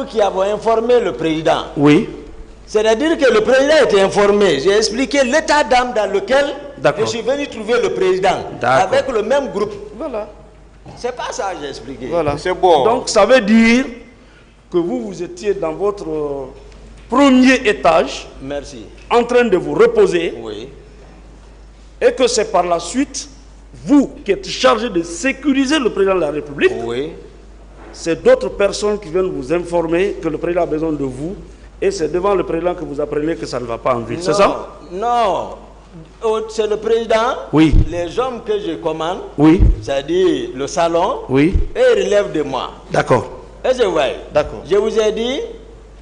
qui avons informé le président. Oui. C'est-à-dire que le président était informé. J'ai expliqué l'état d'âme dans lequel je suis venu trouver le président. Avec le même groupe. Voilà. C'est pas ça que j'ai expliqué. Voilà. C'est bon. Donc ça veut dire que vous étiez dans votre premier étage. Merci. En train de vous reposer. Oui. Et que c'est par la suite, vous qui êtes chargé de sécuriser le président de la République. Oui. C'est d'autres personnes qui viennent vous informer que le président a besoin de vous. Et c'est devant le président que vous apprenez que ça ne va pas en ville. C'est ça? Non. C'est le président. Oui. Les hommes que je commande. Oui. C'est-à-dire le salon. Oui. Et ils relèvent de moi. D'accord. Et je vois. D'accord. Je vous ai dit.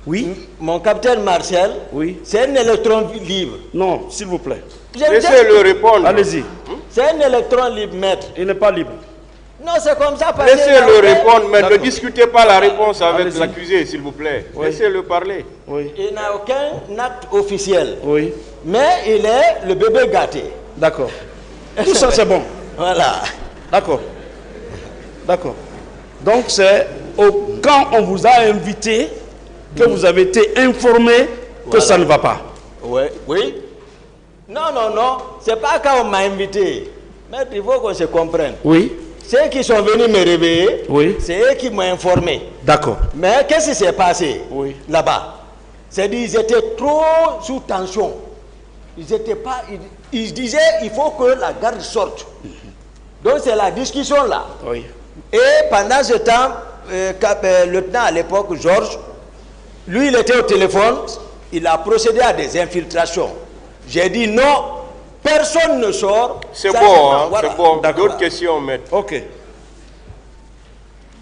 Oui. Mon capitaine Marcel. Oui. C'est un électron libre. Non, s'il vous plaît. Laissez-le répondre. Allez-y. C'est un électron libre, maître. Il n'est pas libre. Non, c'est comme ça. Laissez-le répondre, mais ne discutez pas la réponse avec l'accusé, s'il vous plaît. Oui. Laissez-le parler. Oui. Il n'a aucun acte officiel. Oui. Mais il est le bébé gâté. D'accord. Tout ça, c'est bon. Voilà. D'accord. D'accord. Donc, c'est quand on vous a invité que vous avez été informé que ça ne va pas. Oui. Oui. Non, non, non. C'est pas quand on m'a invité. Mais il faut qu'on se comprenne. Oui. Ceux qui sont venus me réveiller, oui. C'est eux qui m'ont informé. D'accord. Mais qu'est-ce qui s'est passé là-bas? C'est-à-dire qu'ils étaient trop sous tension. Ils étaient pas. Ils disaient il faut que la garde sorte. Donc c'est la discussion là. Oui. Et pendant ce temps, le lieutenant à l'époque, Georges, lui il était au téléphone, il a procédé à des infiltrations. J'ai dit non, personne ne sort. C'est bon, hein, voilà. C'est bon. D'autres questions, maître. Ok.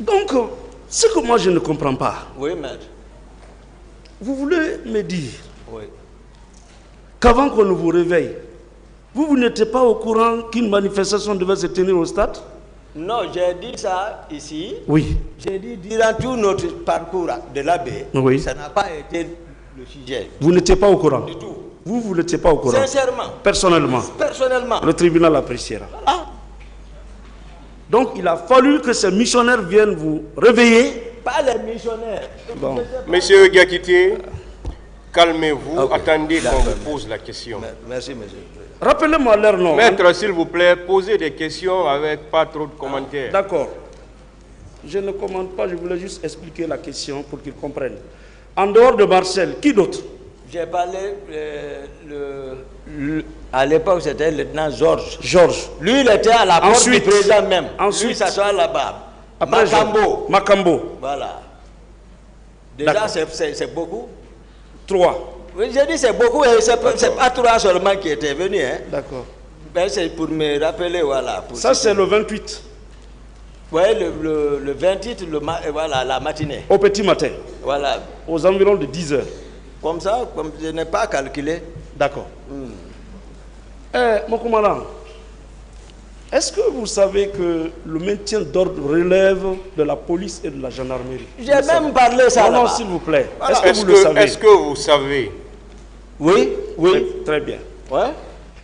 Donc, ce que moi je ne comprends pas. Oui, maître. Vous voulez me dire oui. qu'avant qu'on ne vous réveille, vous n'étiez pas au courant qu'une manifestation devait se tenir au stade? Non, j'ai dit ça ici. Oui. J'ai dit durant tout notre parcours de l'abbé, oui. Ça n'a pas été le sujet. Vous n'étiez pas au courant? Du tout. Vous n'étiez pas au courant? Sincèrement. Personnellement? Personnellement. Le tribunal appréciera. Ah. Donc il a fallu que ces missionnaires viennent vous réveiller. Pas les missionnaires. Bon. Monsieur Gakité, calmez-vous, attendez qu'on vous pose la question. Merci, monsieur. Rappelez-moi leur nom. Maître, s'il vous plaît, posez des questions avec pas trop de commentaires. D'accord. Je ne commente pas, je voulais juste expliquer la question pour qu'ils comprennent. En dehors de Marcel, qui d'autre? J'ai parlé, à l'époque c'était le lieutenant Georges. Georges. Lui, il était à la porte du président même. Ensuite, lui, ça soit là-bas. Après Macambo. Macambo. Voilà. Déjà, c'est beaucoup. 3. Oui, j'ai dit c'est beaucoup, et c'est pas 3 seulement qui étaient venus. Hein. D'accord. Ben, c'est pour me rappeler, voilà. Ça, c'est le 28. Oui, le 28, voilà, la matinée. Au petit matin. Voilà. Aux environs de 10 heures. Comme ça, comme je n'ai pas calculé. D'accord. Mon commandant, est-ce que vous savez que le maintien d'ordre relève de la police et de la gendarmerie? J'ai même parlé ça là-bas. Non, s'il vous plaît. Voilà. Est-ce que vous le savez? Est-ce que vous savez? Oui, oui. Très bien. Ouais.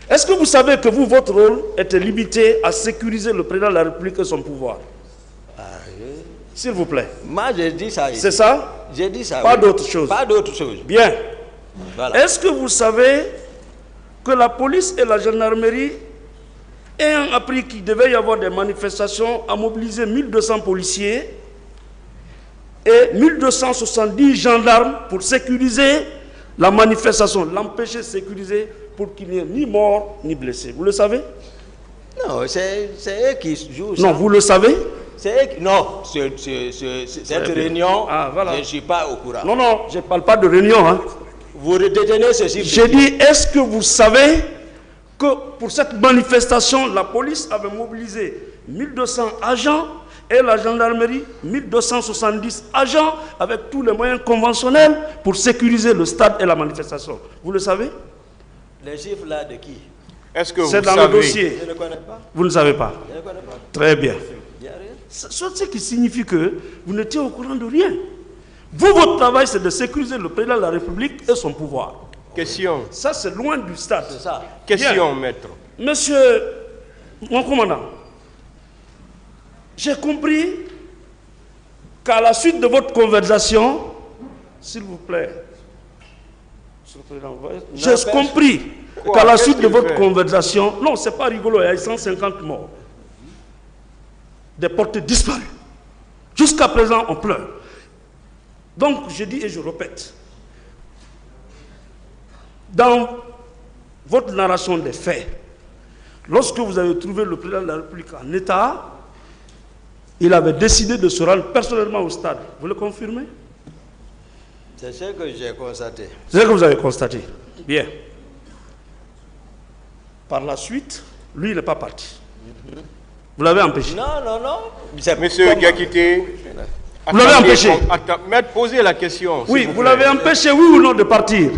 Est-ce que vous savez que vous, votre rôle était limité à sécuriser le président de la République et son pouvoir? S'il vous plaît. Moi, j'ai dit ça ici. C'est ça? J'ai dit ça. Pas d'autre chose. Pas d'autre chose. Bien. Voilà. Est-ce que vous savez que la police et la gendarmerie, ayant appris qu'il devait y avoir des manifestations, a mobilisé 1200 policiers et 1270 gendarmes pour sécuriser la manifestation, l'empêcher de sécuriser pour qu'il n'y ait ni mort ni blessé? Vous le savez? Non, c'est eux qui jouent ça. Non, vous le savez? Non, cette réunion, voilà. je ne suis pas au courant. Non, non, je ne parle pas de réunion. Hein. Vous détenez ceci. J'ai dit, est-ce que vous savez que pour cette manifestation, la police avait mobilisé 1200 agents et la gendarmerie 1270 agents avec tous les moyens conventionnels pour sécuriser le stade et la manifestation? Vous le savez? Les chiffres là de qui? Est-ce que vous savez? C'est dans le dossier. Je ne connais pas. Vous ne savez pas? Je ne connais pas. Très bien. Il n'y a rien. Ce qui signifie que vous n'étiez au courant de rien. Vous, votre travail, c'est de sécuriser le président de la République et son pouvoir. Question. Ça, c'est loin du stade. C'est ça. Question, Bien. maître. Monsieur, mon commandant, j'ai compris qu'à la suite de votre conversation, s'il vous plaît. J'ai compris qu'à la suite de votre conversation, non, c'est pas rigolo, il y a 150 morts. Des portées disparues. Jusqu'à présent, on pleure. Donc, je dis et je répète, dans votre narration des faits, lorsque vous avez trouvé le président de la République en état, il avait décidé de se rendre personnellement au stade. Vous le confirmez? C'est ce que j'ai constaté. C'est ce que vous avez constaté. Bien. Par la suite, lui, il n'est pas parti. Vous l'avez empêché? Non, non, non. Monsieur Diakité, vous l'avez empêché? Maître, posez la question. Oui, vous l'avez empêché, oui ou non, de partir?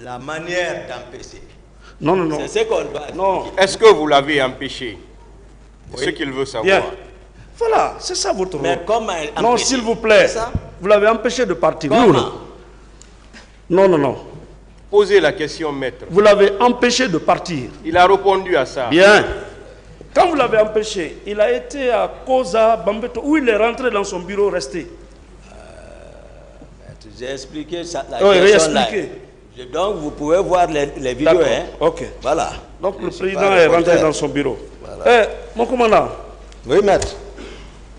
La manière d'empêcher. Non, non, non. C'est ce qu'on doit dire. Non. Est-ce que vous l'avez empêché? C'est ce qu'il veut savoir. Bien. Voilà, c'est ça votre rôle. Mais comment non, s'il vous plaît, vous l'avez empêché de partir. Comment? Oui ou non? Non, non, non. Posez la question, maître. Vous l'avez empêché de partir. Il a répondu à ça. Bien. Quand vous l'avez empêché, il a été à Koza, Bambeto, où il est rentré dans son bureau resté. J'ai expliqué ça, la Oui, question là. expliqué. Donc vous pouvez voir les vidéos. Hein. Ok. Voilà. Donc le président est rentré dans son bureau. Voilà. Mon commandant. Oui, maître.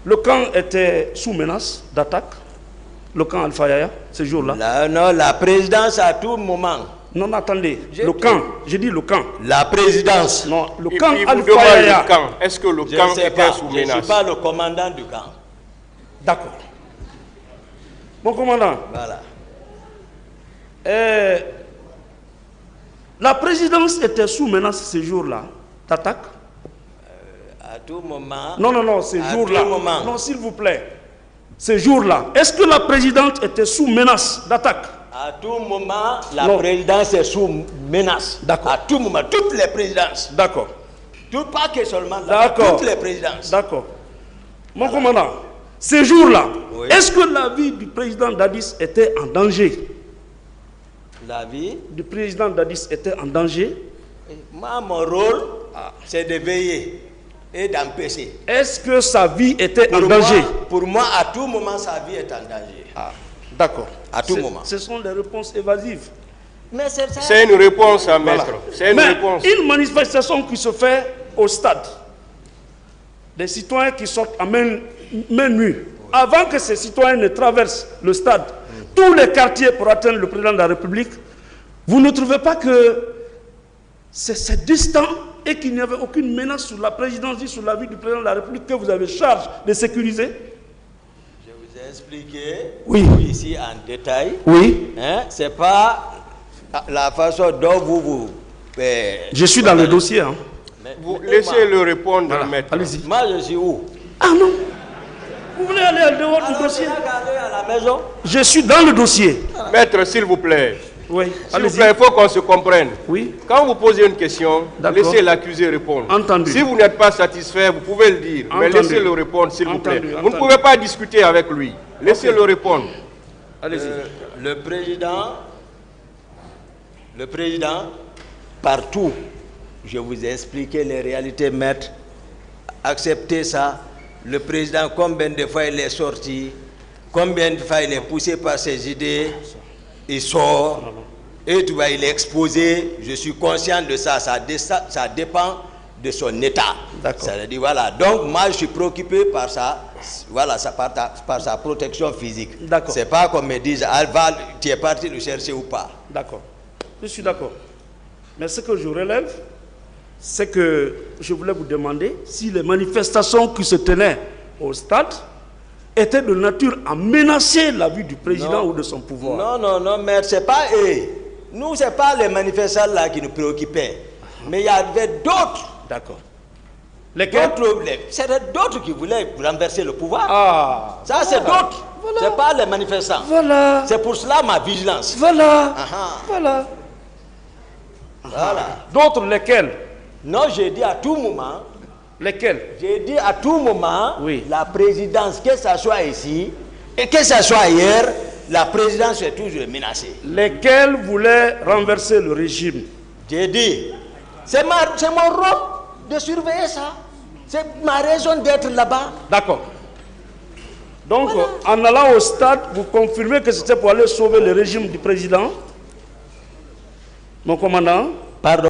Le camp était sous menace d'attaque. Le camp Alpha Yaya, ce jour-là. Non, la présidence à tout moment. Non, attendez. Le camp, j'ai dit le camp. La présidence. Non, le Et camp puis vous Alpha demandez Yaya. le camp. Est-ce que le camp était sous Je ne suis menace? pas le commandant du camp. D'accord. Mon commandant. Voilà. La présidence était sous menace ce jour-là d'attaque. À tout moment. Non, non, non, ce jour-là. moment. Non, s'il vous plaît. Ce jour-là. Est-ce que la présidente était sous menace d'attaque? À tout moment, la présidence est sous menace. D'accord. À tout moment, toutes les présidences. D'accord. Pas que seulement là, toutes les présidences. D'accord. Mon commandant, ce jour-là, oui. Est-ce que la vie du président Dadis était en danger? La vie du président Dadis était en danger? Moi, mon rôle, c'est de veiller et d'empêcher. Est-ce que sa vie était en danger? Pour moi, à tout moment, sa vie est en danger. D'accord. À tout moment. Ce sont des réponses évasives. Mais c'est une réponse à maître. Voilà. C'est une réponse. Une manifestation qui se fait au stade, des citoyens qui sortent à main nue, avant que ces citoyens ne traversent le stade, tous les quartiers pour atteindre le président de la République, vous ne trouvez pas que c'est distant et qu'il n'y avait aucune menace sur la présidence ni sur la vie du président de la République que vous avez charge de sécuriser? Je vous ai expliqué ici en détail. Oui. Hein, c'est pas la façon dont vous... je suis dans le dossier. Hein. Vous laissez-le répondre, voilà. maître. Allez-y. Moi, je suis où? Ah non. Vous voulez aller en dehors du dossier? À la maison. Je suis dans le dossier. Maître, s'il vous plaît. Oui. S'il vous plaît, il faut qu'on se comprenne. Oui. Quand vous posez une question, laissez l'accusé répondre. Entendu. Si vous n'êtes pas satisfait, vous pouvez le dire. Entendu. Mais laissez-le répondre, s'il vous plaît. Entendu. Vous ne pouvez pas discuter avec lui. Laissez-le répondre. Allez-y. Le président, partout, je vous ai expliqué les réalités, maître. Acceptez ça. Le président, combien de fois il est sorti, combien de fois il est poussé par ses idées, il sort, et tu vois, il est exposé. Je suis conscient de ça. Ça dépend de son état. Ça veut dire, voilà. Donc, moi, je suis préoccupé par ça. Voilà, par sa protection physique. C'est pas comme me disent, Alval, tu es parti le chercher ou pas. D'accord. Je suis d'accord. Mais ce que je relève, c'est que je voulais vous demander si les manifestations qui se tenaient au stade étaient de nature à menacer la vie du président ou de son pouvoir. Non, non, non, mais c'est pas eux. Nous, c'est pas les manifestants là qui nous préoccupaient. Mais il y avait d'autres. D'accord. Lesquels? C'était d'autres qui voulaient renverser le pouvoir. Ah. Ça, c'est d'autres. Voilà. C'est pas les manifestants. Voilà. C'est pour cela ma vigilance. Voilà. Voilà. Voilà. D'autres lesquels? Non, j'ai dit à tout moment. Lesquels? J'ai dit à tout moment, la présidence, que ce soit ici et que ce soit ailleurs, la présidence est toujours menacée. Lesquels voulaient renverser le régime? J'ai dit, c'est mon rôle de surveiller ça. C'est ma raison d'être là-bas. D'accord. Donc, en allant au stade, vous confirmez que c'était pour aller sauver le régime du président, mon commandant? Pardon.